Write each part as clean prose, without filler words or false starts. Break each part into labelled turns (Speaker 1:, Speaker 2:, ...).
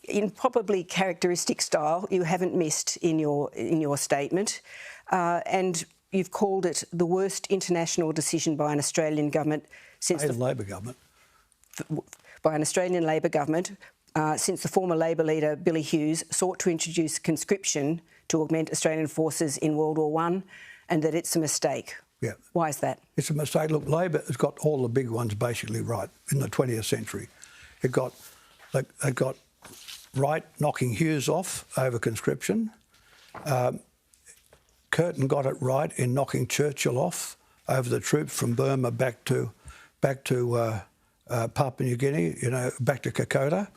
Speaker 1: In probably characteristic style, you haven't missed in your statement, and you've called it the worst international decision by an Australian government since the
Speaker 2: Labor government.
Speaker 1: By an Australian Labor government since the former Labor leader Billy Hughes sought to introduce conscription to augment Australian forces in World War I, and that it's a mistake.
Speaker 2: Yeah.
Speaker 1: Why is that?
Speaker 2: It's a mistake. Look, Labor has got all the big ones basically right in the 20th century. They got right knocking Hughes off over conscription. Curtin got it right in knocking Churchill off over the troops from Burma back to Papua New Guinea, back to Kokoda.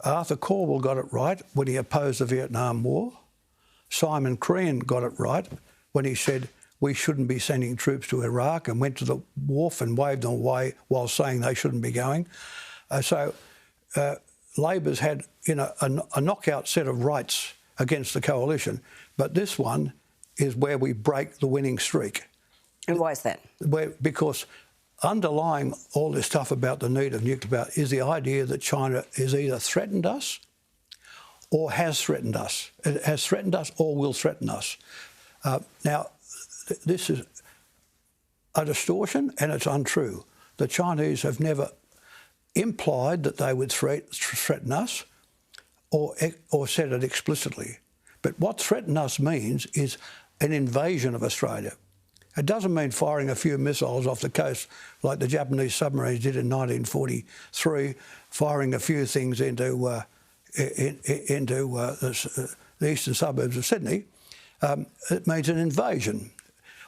Speaker 2: Arthur Corwell got it right when he opposed the Vietnam War. Simon Crean got it right when he said we shouldn't be sending troops to Iraq and went to the wharf and waved them away while saying they shouldn't be going. Labor's had a knockout set of rights against the coalition, but this one is where we break the winning streak.
Speaker 1: And why is that?
Speaker 2: Because underlying all this stuff about the need of nuclear power is the idea that China has either threatened us or has threatened us. It has threatened us or will threaten us. Now, this is a distortion and it's untrue. The Chinese have never implied that they would threaten us or said it explicitly. But what threaten us means is an invasion of Australia. It doesn't mean firing a few missiles off the coast like the Japanese submarines did in 1943, firing a few things into the eastern suburbs of Sydney. It means an invasion.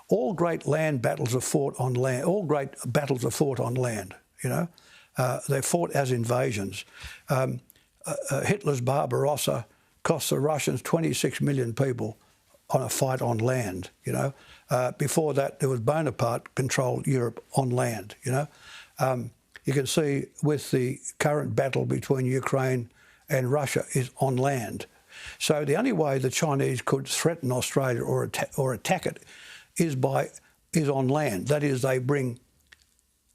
Speaker 2: All great land battles are fought on land. All great battles are fought on land, They're fought as invasions. Hitler's Barbarossa cost the Russians 26 million people on a fight on land, Before that, there was Bonaparte controlled Europe on land, You can see with the current battle between Ukraine and Russia is on land. So the only way the Chinese could threaten Australia or attack it is on land. That is, they bring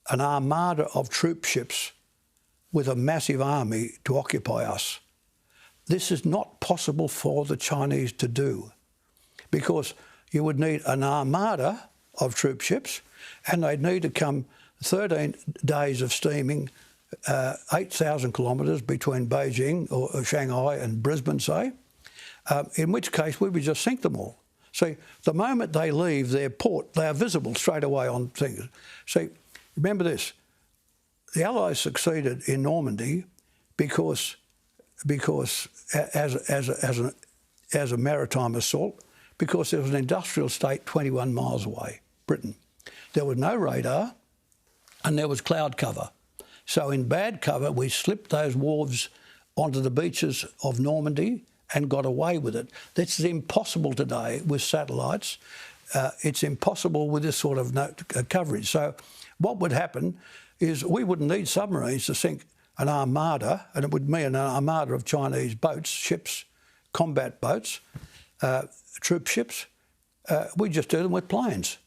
Speaker 2: an armada of troop ships with a massive army to occupy us. This is not possible for the Chinese to do because you would need an armada of troop ships and they'd need to come 13 days of steaming 8,000 kilometres between Beijing or Shanghai and Brisbane, say, in which case we would just sink them all. See, the moment they leave their port, they are visible straight away on things. See, remember this, the Allies succeeded in Normandy because as a maritime assault, because there was an industrial state 21 miles away, Britain. There was no radar and there was cloud cover. So in bad cover, we slipped those wharves onto the beaches of Normandy and got away with it. This is impossible today with satellites. It's impossible with this sort of coverage. So what would happen is we wouldn't need submarines to sink an armada, and it would mean an armada of Chinese boats, ships, combat boats, troop ships. We just do them with planes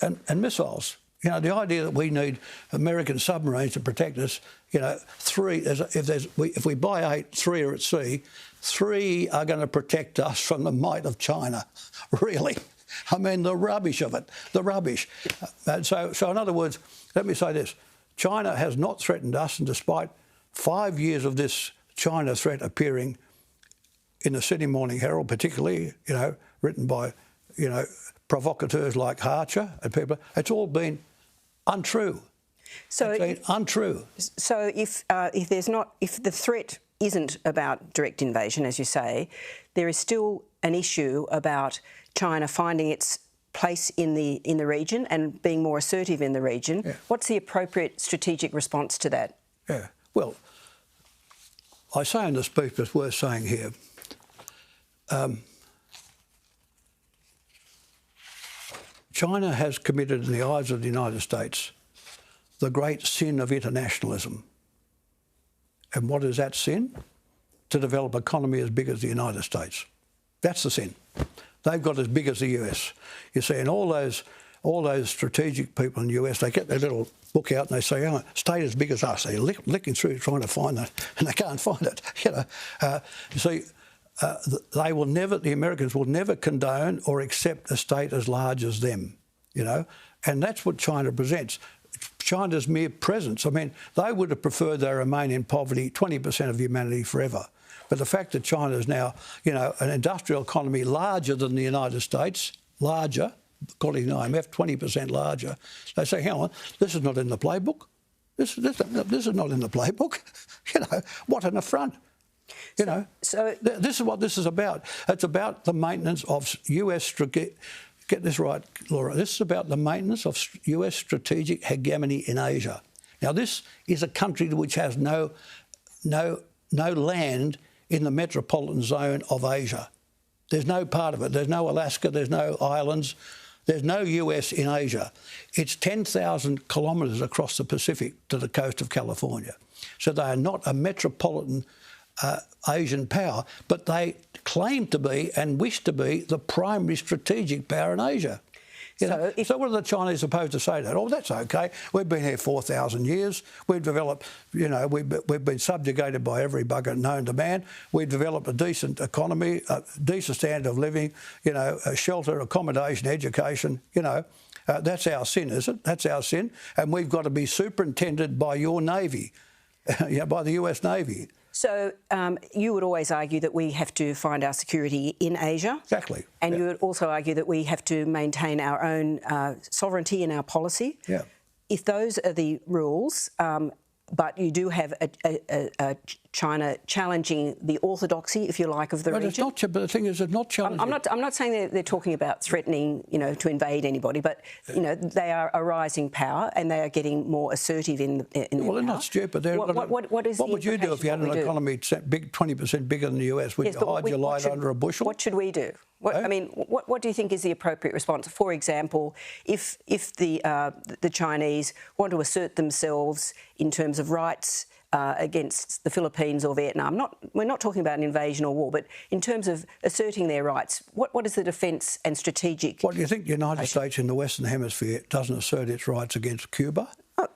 Speaker 2: and missiles. The idea that we need American submarines to protect us, if we buy 8, 3 are at sea, 3 are going to protect us from the might of China, really. I mean, the rubbish of it, the rubbish. So in other words, let me say this. China has not threatened us, and despite 5 years of this China threat appearing in the Sydney Morning Herald, particularly, written by, provocateurs like Harcher and people, it's all been untrue.
Speaker 1: So
Speaker 2: it's been untrue.
Speaker 1: So if the threat isn't about direct invasion, as you say, there is still an issue about China finding its place in the region and being more assertive in the region. Yeah. What's the appropriate strategic response to that?
Speaker 2: Yeah, well, I say in the speech, but it's worth saying here, China has committed in the eyes of the United States the great sin of internationalism. And what is that sin? To develop an economy as big as the United States. That's the sin. They've got as big as the US. You see, in all those all those strategic people in the US, they get their little book out and they say, oh, state as big as us. They're licking through trying to find that, and they can't find it. You see, they will never, the Americans will never condone or accept a state as large as them, and that's what China presents. China's mere presence. I mean, they would have preferred they remain in poverty, 20% of humanity forever. But the fact that China is now, an industrial economy larger than the United States, larger, according to the IMF, 20% larger, they say, hang on, this is not in the playbook. This is not in the playbook. What an affront. So this is what this is about. It's about the maintenance of US, get this right, Laura, this is about the maintenance of US strategic hegemony in Asia. Now, this is a country which has no land in the metropolitan zone of Asia. There's no part of it. There's no Alaska, there's no islands, there's no US in Asia. It's 10,000 kilometres across the Pacific to the coast of California. So they are not a metropolitan Asian power, but they claim to be and wish to be the primary strategic power in Asia. So what are the Chinese supposed to say to that? Oh, that's okay. We've been here 4,000 years. We've developed, we've been subjugated by every bugger known to man. We've developed a decent economy, a decent standard of living, shelter, accommodation, education, That's our sin, is it? That's our sin. And we've got to be superintended by your Navy, by the US Navy.
Speaker 1: So you would always argue that we have to find our security in Asia.
Speaker 2: Exactly.
Speaker 1: And you would also argue that we have to maintain our own sovereignty in our policy.
Speaker 2: Yeah.
Speaker 1: If those are the rules, but you do have a China challenging the orthodoxy, if you like, of the region.
Speaker 2: It's not, but the thing is, it's not challenging.
Speaker 1: I'm not saying they're talking about threatening, to invade anybody, but they are a rising power and they are getting more assertive in their
Speaker 2: Well, they're
Speaker 1: power.
Speaker 2: not stupid.
Speaker 1: What
Speaker 2: would you do if you had an economy 20% bigger than the US? Would you hide your light under a bushel?
Speaker 1: What should we do? What do you think is the appropriate response? For example, if the Chinese want to assert themselves in terms of rights against the Philippines or Vietnam, we're not talking about an invasion or war, but in terms of asserting their rights, what is the defence and strategic?
Speaker 2: What do you think the United States in the Western Hemisphere doesn't assert its rights against Cuba?
Speaker 1: They're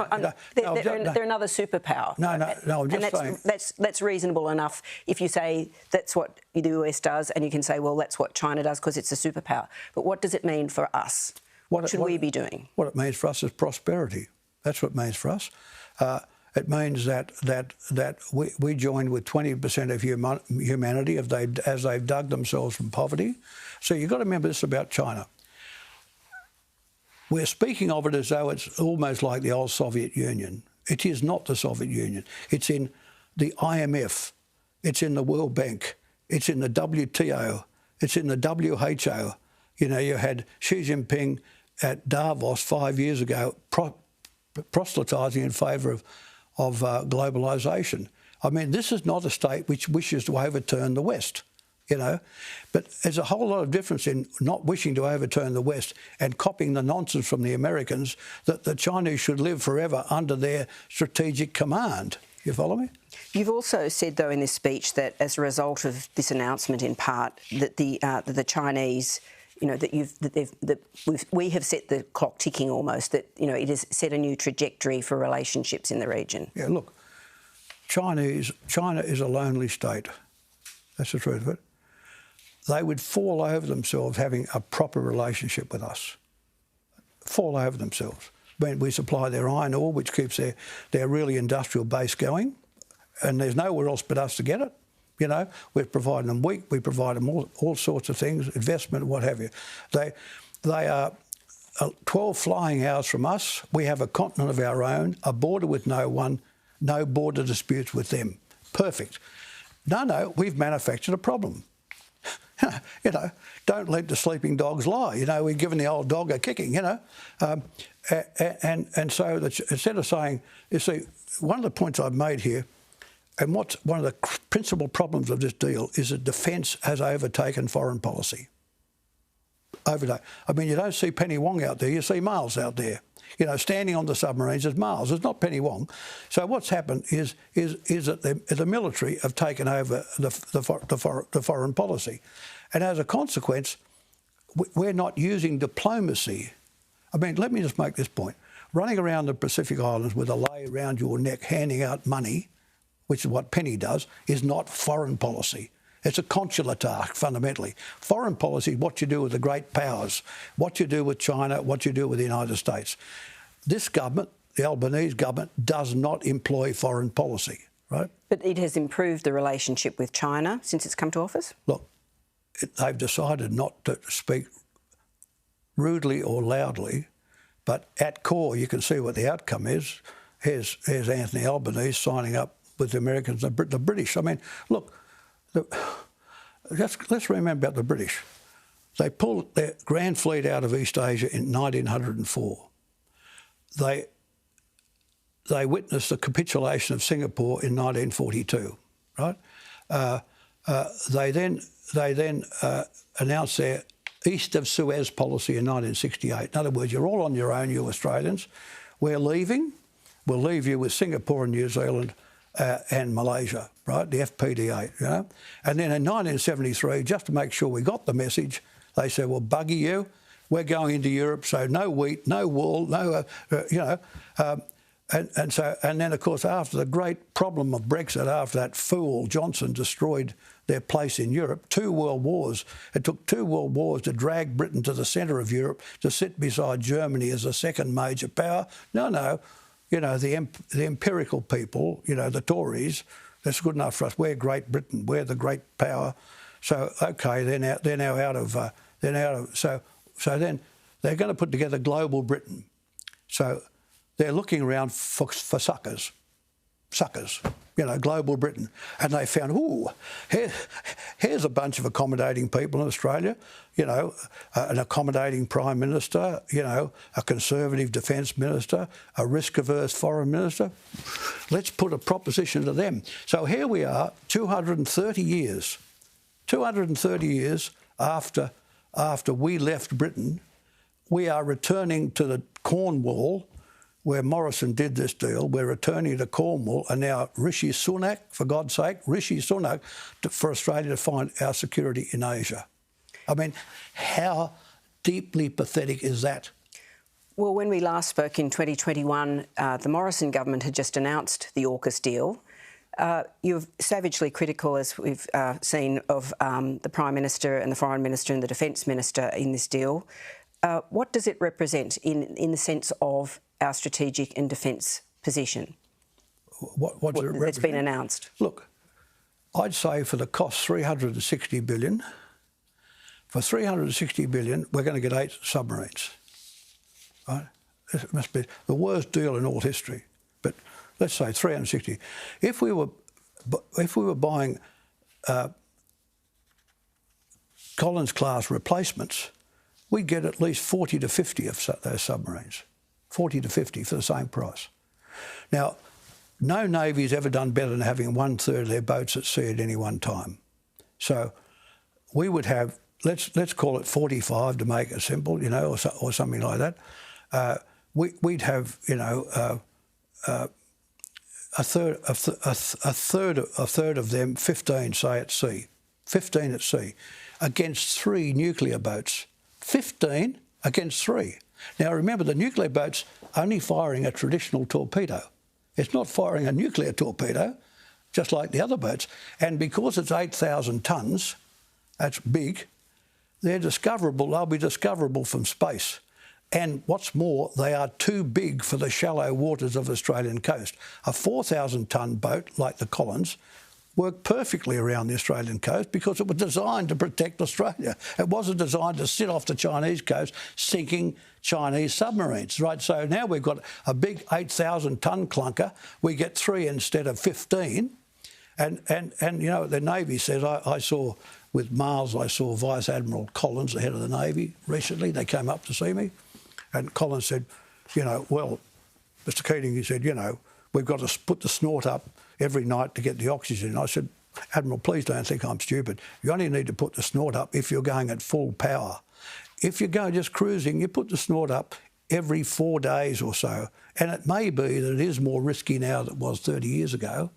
Speaker 1: another superpower.
Speaker 2: No, I'm just saying.
Speaker 1: That's reasonable enough if you say that's what the US does, and you can say, well, that's what China does because it's a superpower. But what does it mean for us? What should we be doing? What
Speaker 2: it means for us is prosperity. That's what it means for us. It means that we join with 20% of humanity as they've dug themselves from poverty. So you've got to remember this about China. We're speaking of it as though it's almost like the old Soviet Union. It is not the Soviet Union. It's in the IMF. It's in the World Bank. It's in the WTO. It's in the WHO. You had Xi Jinping at Davos 5 years ago proselytising in favour of globalisation. I mean, this is not a state which wishes to overturn the West. But there's a whole lot of difference in not wishing to overturn the West and copying the nonsense from the Americans that the Chinese should live forever under their strategic command. You follow me?
Speaker 1: You've also said, though, in this speech that as a result of this announcement, in part, that the Chinese, we have set the clock ticking almost. That it has set a new trajectory for relationships in the region.
Speaker 2: Yeah, look, China is a lonely state. That's the truth of it. They would fall over themselves having a proper relationship with us. Fall over themselves. We supply their iron ore, which keeps their really industrial base going, and there's nowhere else but us to get it. We're providing them wheat, we provide them all sorts of things, investment, what have you. They are 12 flying hours from us. We have a continent of our own, a border with no one, no border disputes with them. Perfect. No, we've manufactured a problem. Don't let the sleeping dogs lie. We've given the old dog a kicking, and so instead of saying, you see, one of the points I've made here, and what's one of the principal problems of this deal is that defence has overtaken foreign policy. I mean, you don't see Penny Wong out there, you see Miles out there. Standing on the submarines is Miles. It's not Penny Wong. So what's happened is that the military have taken over the foreign policy, and as a consequence, we're not using diplomacy. I mean, let me just make this point. Running around the Pacific Islands with a lei around your neck handing out money, which is what Penny does, is not foreign policy. It's a consular task, fundamentally. Foreign policy is what you do with the great powers, what you do with China, what you do with the United States. This government, the Albanese government, does not employ foreign policy, right?
Speaker 1: But it has improved the relationship with China since it's come to office?
Speaker 2: Look, they've decided not to speak rudely or loudly, but at core you can see what the outcome is. Here's Anthony Albanese signing up with the Americans, the British. I mean, look, let's remember about the British. They pulled their Grand Fleet out of East Asia in 1904. They witnessed the capitulation of Singapore in 1942, right? They then announced their East of Suez policy in 1968. In other words, you're all on your own, you Australians. We're leaving. We'll leave you with Singapore and New Zealand and Malaysia, right, the FPDA, you know. And then in 1973, just to make sure we got the message, they said, well, buggy you, we're going into Europe, so no wheat, no wool, no, you know. And then, of course, after the great problem of Brexit, after that fool Johnson destroyed their place in Europe, 2 world wars. It took 2 world wars to drag Britain to the centre of Europe, to sit beside Germany as the second major power. No, you know, the empirical people, you know, the Tories, that's good enough for us. We're Great Britain. We're the great power. So, OK, they're now out of... So then they're going to put together global Britain. So they're looking around for suckers, you know, global Britain. And they found, here's a bunch of accommodating people in Australia, you know, an accommodating Prime Minister, you know, a conservative Defence Minister, a risk-averse Foreign Minister. Let's put a proposition to them. So here we are, 230 years after we left Britain, we are returning to the Cornwall where Morrison did this deal. We're returning to Cornwall, and now Rishi Sunak, for God's sake, for Australia to find our security in Asia. I mean, how deeply pathetic is that?
Speaker 1: Well, when we last spoke in 2021, the Morrison government had just announced the AUKUS deal. You're savagely critical, as we've seen, of the Prime Minister and the Foreign Minister and the Defence Minister in this deal. What does it represent in the sense of our strategic and defence position?
Speaker 2: What does it represent?
Speaker 1: That's been announced.
Speaker 2: Look, I'd say for the cost $360 billion, for $360 billion, we're going to get 8 submarines. Right? It must be the worst deal in all history. But let's say 360. If we were buying Collins-class replacements, we'd get at least 40 to 50 of those submarines. 40 to 50 for the same price. Now, no Navy's ever done better than having 1/3 of their boats at sea at any one time. So we would have, let's call it 45 to make it simple, you know, or something like that. We'd have, you know, a third of them, 15, say, at sea. 15 at sea, against 3 nuclear boats. 15 against 3. Now, remember, the nuclear boat's only firing a traditional torpedo. It's not firing a nuclear torpedo, just like the other boats. And because it's 8,000 tonnes, that's big, they'll be discoverable from space. And what's more, they are too big for the shallow waters of the Australian coast. A 4,000-tonne boat, like the Collins, worked perfectly around the Australian coast because it was designed to protect Australia. It wasn't designed to sit off the Chinese coast sinking Chinese submarines, right? So now we've got a big 8,000-tonne clunker. We get 3 instead of 15. And you know, the Navy says, I saw with Miles, I saw Vice Admiral Collins, the head of the Navy, recently. They came up to see me. And Collins said, you know, well, Mr Keating, he said, you know, we've got to put the snort up every night to get the oxygen. I said, Admiral, please don't think I'm stupid. You only need to put the snort up if you're going at full power. If you go just cruising, you put the snort up every 4 days or so. And it may be that it is more risky now than it was 30 years ago.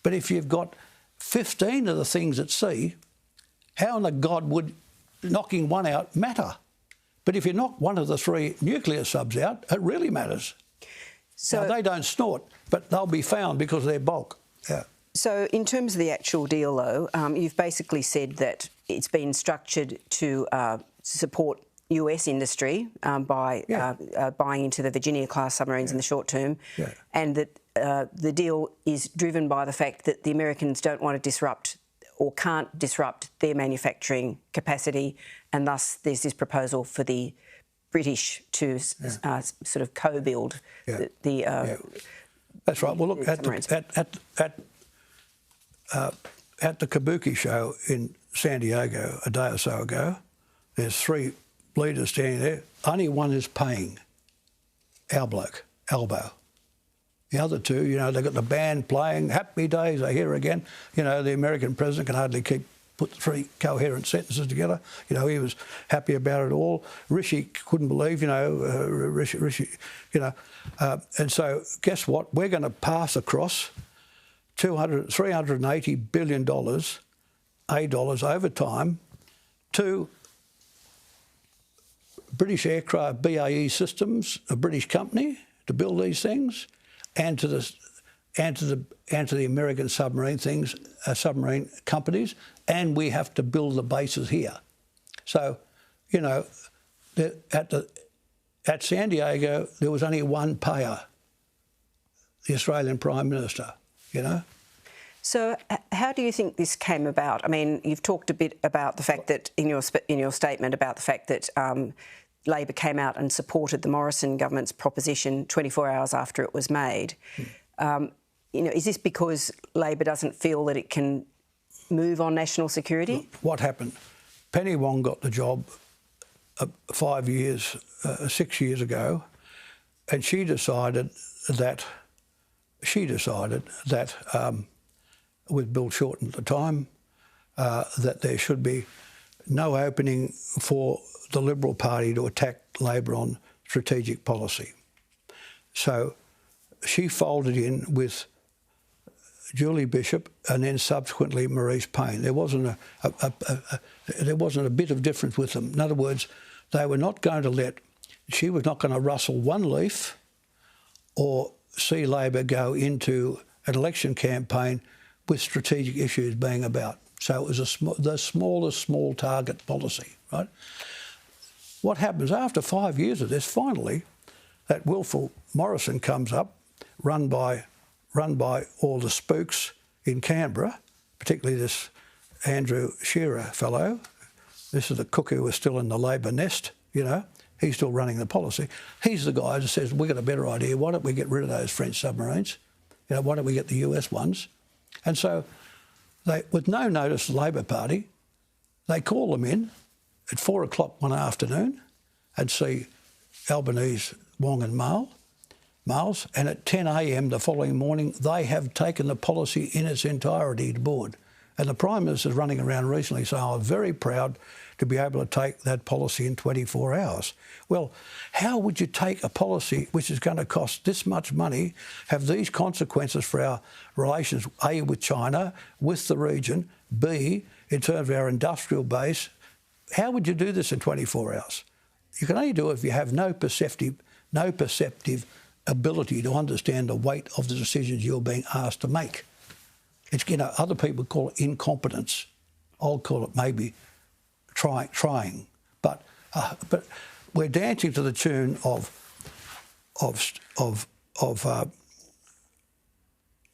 Speaker 2: But if you've got 15 of the things at sea, how in the God would knocking one out matter. But if you knock one of the 3 nuclear subs out, it really matters. So now, they don't snort, but they'll be found because of their bulk. Yeah.
Speaker 1: So in terms of the actual deal, though, you've basically said that it's been structured to support US industry by buying into the Virginia-class submarines in the short term, and that the deal is driven by the fact that the Americans don't want to disrupt or can't disrupt their manufacturing capacity, and thus there's this proposal for the British to sort of co-build the
Speaker 2: That's right. Well, look, at the Kabuki show in San Diego a day or so ago, there's 3 leaders standing there. Only one is paying, our bloke, Albo. The other 2, you know, they've got the band playing, happy days are here again. You know, the American president can hardly put 3 coherent sentences together. You know, he was happy about it all. Rishi couldn't believe, you know, Rishi, you know. And so guess what? We're going to pass across $380 billion, A$ over time, to British Aircraft BAE Systems, a British company, to build these things, and to the American submarine submarine companies, and we have to build the bases here. So, you know, at San Diego there was only one payer, the Australian Prime Minister. You know.
Speaker 1: So how do you think this came about? I mean, you've talked a bit about the fact that in your statement about the fact that Labor came out and supported the Morrison government's proposition 24 hours after it was made. You know, is this because Labor doesn't feel that it can move on national security?
Speaker 2: Look, what happened? Penny Wong got the job 6 years ago, and she decided that with Bill Shorten at the time, that there should be no opening for the Liberal Party to attack Labor on strategic policy. So she folded in with Julie Bishop and then subsequently Maurice Payne. There wasn't a bit of difference with them. In other words, they were not going to she was not going to rustle one leaf or see Labor go into an election campaign with strategic issues being about. So it was the smallest small target policy, right? What happens after 5 years of this, finally, that willful Morrison comes up, run by all the spooks in Canberra, particularly this Andrew Shearer fellow. This is the cuckoo who is still in the Labor nest, you know. He's still running the policy. He's the guy that says, we've got a better idea. Why don't we get rid of those French submarines? You know, why don't we get the US ones? And so they, with no notice to the Labor Party, they call them in at 4 o'clock one afternoon and see Albanese, Wong and Miles, and at 10 a.m. the following morning, they have taken the policy in its entirety to board. And the Prime Minister's running around recently saying, I'm very proud to be able to take that policy in 24 hours. Well, how would you take a policy which is going to cost this much money, have these consequences for our relations, A, with China, with the region, B, in terms of our industrial base? How would you do this in 24 hours? You can only do it if you have no perceptive ability to understand the weight of the decisions you're being asked to make. It's, you know, other people call it incompetence. I'll call it maybe trying. But we're dancing to the tune of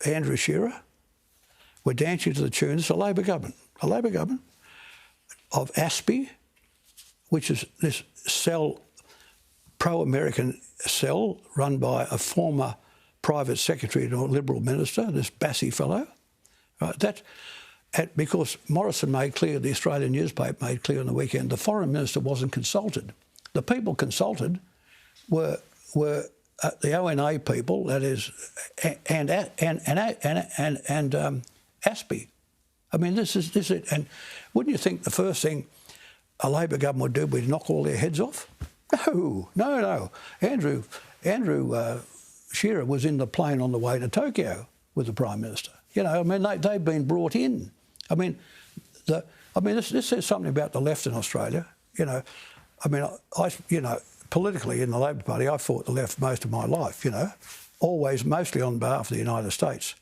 Speaker 2: Andrew Shearer. We're dancing to the tune. It's a Labor government of ASPI, which is this pro-American cell run by a former private secretary to a Liberal minister, this Bassey fellow. Right, because Morrison made clear, the Australian newspaper made clear on the weekend, the foreign minister wasn't consulted. The people consulted were the ONA people, that is, and ASPI. I mean, this is, and wouldn't you think the first thing a Labor government would do would knock all their heads off? No. Andrew Shearer was in the plane on the way to Tokyo with the Prime Minister. You know, I mean, they've been brought in. I mean, I mean, this says something about the left in Australia. You know, I mean, politically in the Labor Party, I fought the left most of my life, always mostly on behalf of the United States.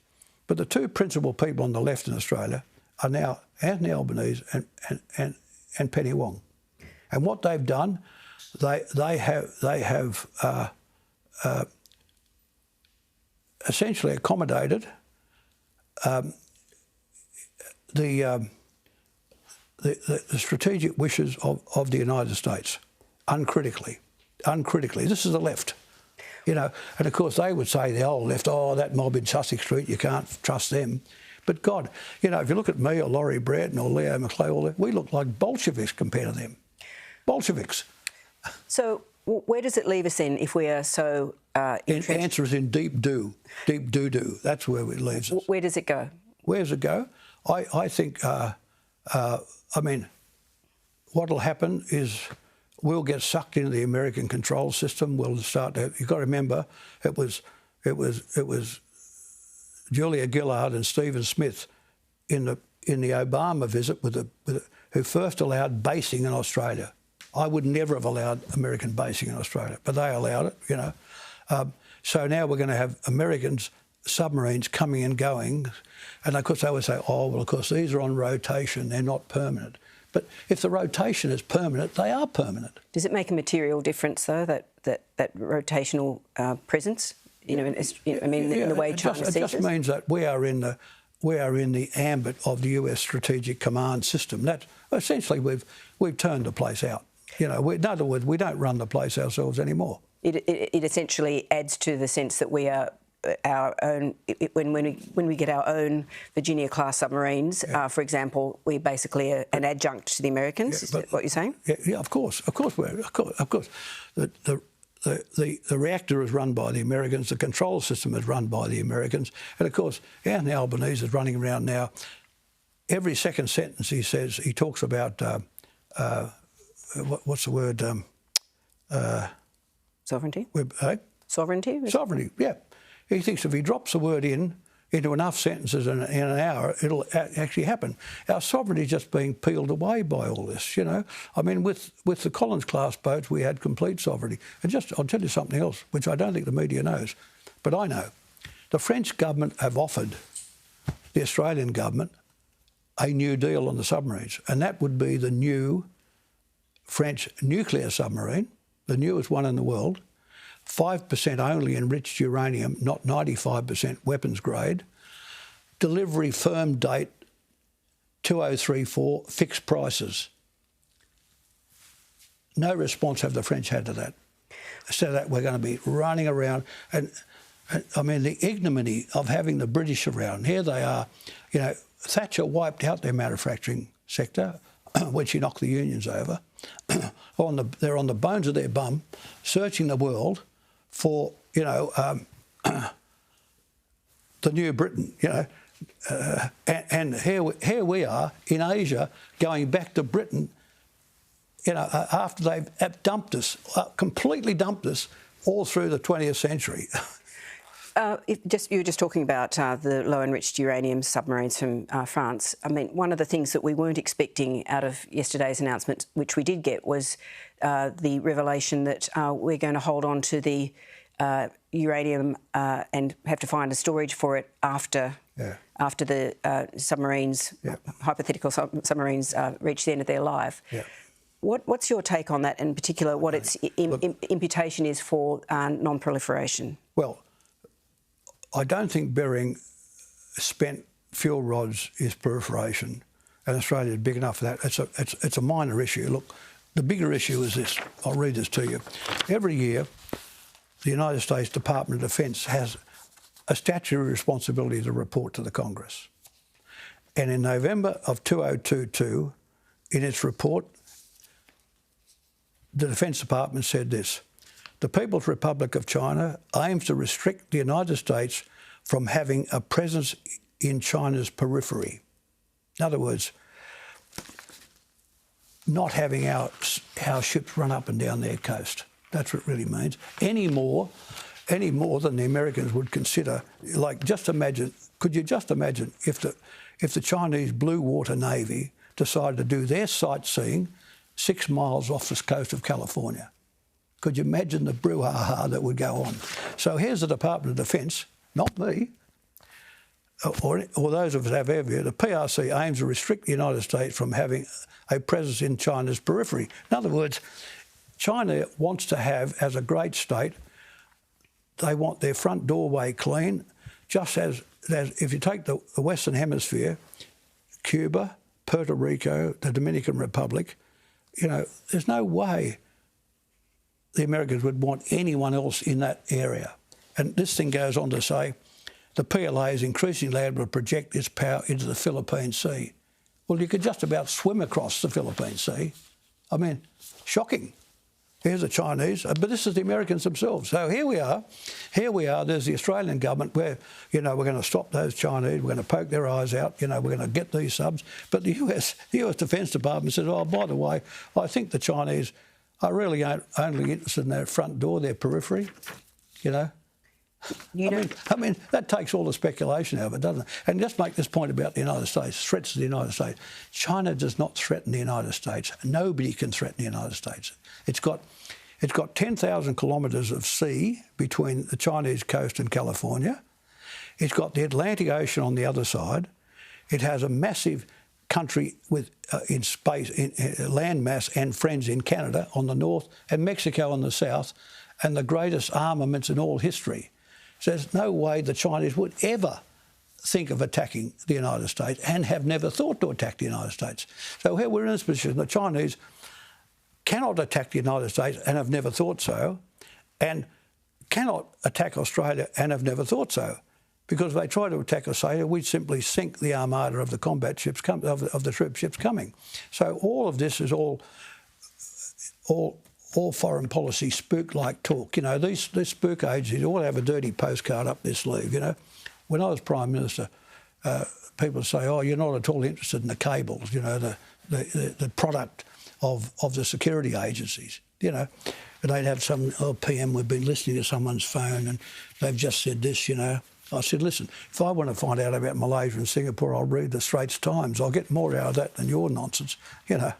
Speaker 2: But the two principal people on the left in Australia are now Anthony Albanese and Penny Wong. And what they've done, they have essentially accommodated the strategic wishes of the United States, uncritically. This is the left, and of course they would say, the old left, oh, that mob in Sussex Street, you can't trust them. But God, if you look at me or Laurie Bratton or Leo McClay, we look like Bolsheviks compared to them. Bolsheviks.
Speaker 1: So where does it leave us in if we are so entrenched?
Speaker 2: The answer is in deep doo-doo. That's where it leaves us.
Speaker 1: Where does it go? Where does it go?
Speaker 2: I think, I mean, what will happen is we'll get sucked into the American control system. We'll start to. You've got to remember, it was Julia Gillard and Stephen Smith in the Obama visit who first allowed basing in Australia. I would never have allowed American basing in Australia, but they allowed it. So now we're going to have Americans submarines coming and going, and of course they would say, oh well, of course these are on rotation, they're not permanent. But if the rotation is permanent, they are permanent.
Speaker 1: Does it make a material difference, though, that rotational presence? In the way China sees
Speaker 2: it just means that we are in the ambit of the US Strategic Command System. That essentially we've turned the place out. In other words, we don't run the place ourselves anymore.
Speaker 1: It essentially adds to the sense that we are our own. When we get our own Virginia-class submarines, for example, we basically are an adjunct to the Americans. Is that what you're saying?
Speaker 2: Yeah, of course. Of course. The reactor is run by the Americans. The control system is run by the Americans. And of course, Anthony Albanese is running around now. Every second sentence he talks about what's the word?
Speaker 1: Sovereignty.
Speaker 2: Sovereignty. Sovereignty. Yeah. He thinks if he drops the word into enough sentences in an hour, it'll actually happen. Our sovereignty is just being peeled away by all this, I mean, with the Collins-class boats, we had complete sovereignty. And I'll tell you something else, which I don't think the media knows, but I know. The French government have offered the Australian government a new deal on the submarines, and that would be the new French nuclear submarine, the newest one in the world, 5% only enriched uranium, not 95% weapons grade. Delivery firm date 2034, fixed prices. No response have the French had to that. So that we're going to be running around and I mean the ignominy of having the British around. Here they are, Thatcher wiped out their manufacturing sector when she knocked the unions over. They're on the bones of their bum, searching the world for, the new Britain, and here we are in Asia going back to Britain, after they've dumped us, completely dumped us all through the 20th century.
Speaker 1: You were just talking about the low-enriched uranium submarines from France. I mean, one of the things that we weren't expecting out of yesterday's announcement, which we did get, was the revelation that we're going to hold on to the uranium and have to find a storage for it after the submarines, hypothetical submarines, reach the end of their life. Yeah. What's your take on that, and in particular what its imputation is for non-proliferation?
Speaker 2: Well, I don't think burying spent fuel rods is proliferation, and Australia is big enough for that. It's a minor issue. Look, the bigger issue is this. I'll read this to you. Every year, the United States Department of Defence has a statutory responsibility to report to the Congress. And in November of 2022, in its report, the Defence Department said this: the People's Republic of China aims to restrict the United States from having a presence in China's periphery. In other words, not having our ships run up and down their coast. That's what it really means. Any more than the Americans would consider. Like, just imagine, could you just imagine if the Chinese Blue Water Navy decided to do their sightseeing 6 miles off the coast of California. Could you imagine the brouhaha that would go on? So here's the Department of Defence, not me, or those of us who have air view. The PRC aims to restrict the United States from having a presence in China's periphery. In other words, China wants to have, as a great state, they want their front doorway clean, just as if you take the Western Hemisphere, Cuba, Puerto Rico, the Dominican Republic, you know, there's no way the Americans would want anyone else in that area. And this thing goes on to say, the PLA is increasingly able to project its power into the Philippine Sea. Well, you could just about swim across the Philippine Sea. I mean, shocking. Here's the Chinese, but this is the Americans themselves. So here we are, there's the Australian government where, you know, we're going to stop those Chinese, we're going to poke their eyes out, you know, we're going to get these subs. But the US Defence Department says, oh, by the way, I think the Chinese are really only interested in their front door, their periphery, you know. I mean, that takes all the speculation out of it, doesn't it? And just make this point about the United States, threats to the United States. China does not threaten the United States. Nobody can threaten the United States. It's got 10,000 kilometres of sea between the Chinese coast and California. It's got the Atlantic Ocean on the other side. It has a massive country with in space, land mass and friends in Canada on the north and Mexico on the south, and the greatest armaments in all history. So there's no way the Chinese would ever think of attacking the United States and have never thought to attack the United States. So here we're in this position. The Chinese cannot attack the United States and have never thought so, and cannot attack Australia and have never thought so. Because if they try to attack Australia, we'd simply sink the armada of the combat ships, of the troop ships coming. So all of this is all foreign policy spook-like talk. You know, these spook agencies all have a dirty postcard up their sleeve, you know. When I was Prime Minister, people say, oh, you're not at all interested in the cables, you know, the product of the security agencies, you know. And they'd have some, oh, PM, we've been listening to someone's phone and they've just said this, you know. I said, listen, if I want to find out about Malaysia and Singapore, I'll read the Straits Times. I'll get more out of that than your nonsense, you know.